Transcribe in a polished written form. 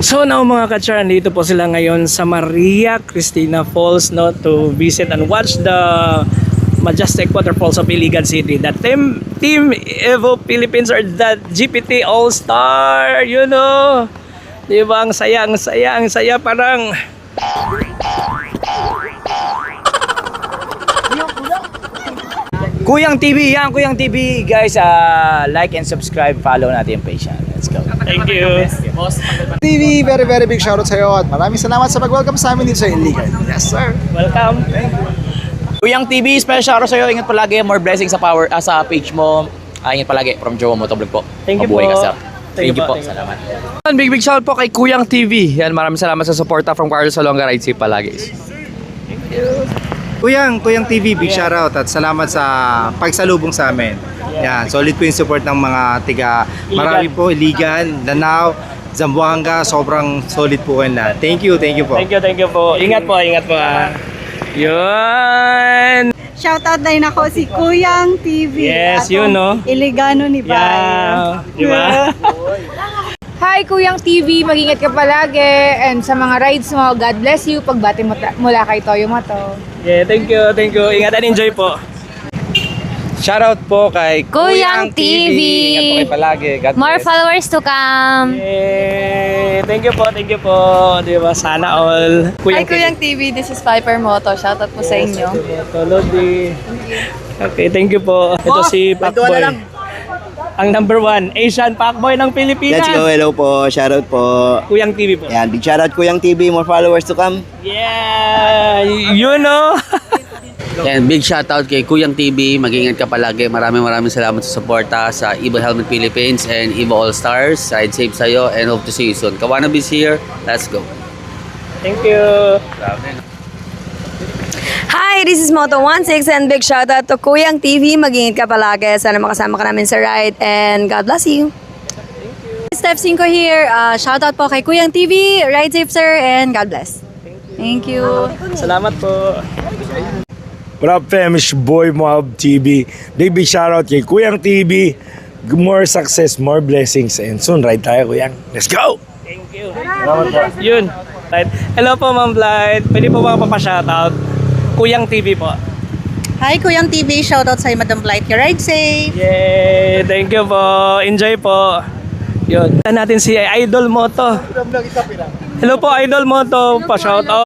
So now mga ka-char, dito po sila ngayon sa Maria Cristina Falls, no, to visit and watch the majestic waterfalls of Iligan City. The Team Evo Philippines or the GPT All-Star, you know. Diba, ang saya, parang Kuyang TV, yan Kuyang TV guys, like and subscribe, follow natin yung page yan. Let's go. thank you. TV, very very big shoutout sa iyo at maraming salamat sa pag-welcome sa amin dito sa Iligan. Yes sir. Welcome. Kuyang TV, special shoutout sa iyo. Ingat palagi, more blessings sa power sa page mo. Ingat palagi from Joe Motovlog po. Thank you Mabuhay po. ka, sir. Thank you po. Salamat. Big shout po kay Kuyang TV. Yan, maraming salamat sa suporta from Carlos Salonga. Ride safe palagi. Kuyang TV, big shoutout at salamat sa pagsalubong sa amin. Yan, solid po yung support ng mga tiga marami po, Iligan, Lanao, Zamboanga, sobrang solid po kayo lahat. Thank you po. Thank you po. Ingat po. Yun. Shoutout na rin ako si Kuyang TV. Yes, Atong yun, no? Iligano ni Bayo. Yeah. Diba? Hi Kuyang TV, mag-ingat ka palagi and sa mga rides mo, God bless you. Pagbati mo mula kay Toyo Mato. Yeah, thank you. Ingat and enjoy po. Shoutout po kay Kuyang TV. Ingat po kayo palagi. God More bless. followers to come. Yay! Thank you po. Diba? Sana all. Hi Kuyang TV, this is Piper Moto. Shoutout po sa inyo. Lodi. Okay, thank you po. Ito si Pacboy. Ang number 1, Asian Pacboy ng Pilipinas. Let's go, hello po, shoutout po. Kuyang TV po. Yan, big shoutout Kuyang TV, more followers to come. Yeah! You know? Yan, big shoutout kay Kuyang TV. Mag-ingat ka palagi. Maraming salamat sa suporta sa Evo Helmet Philippines and Evo All Stars. Ride safe sa'yo and hope to see you soon. Kawanabis here. Let's go. Thank you. Hi, this is Moto16 and big shoutout to Kuyang TV. Mag-ingat ka palagi. Sana makasama ka namin sa ride and God bless you. Steph 5 here. Shoutout po kay Kuyang TV. Ride safe sir and God bless. Thank you. Salamat po. What up, fam? It's your boy Moab TV. Big shoutout kay Kuyang TV. More success, more blessings, and soon ride tayo, Kuyang. Let's go! Thank you. Yun. Right. Hello po, Ma'am Blight. Pwede po ba papashoutout? Kuyang TV po. Hi Kuyang TV, shoutout sa Madam Blight. Ride safe. Yay! Thank you po. Enjoy po. Yun. Natin si Idol Moto. Hello po, Idol Moto. Pa-shoutout.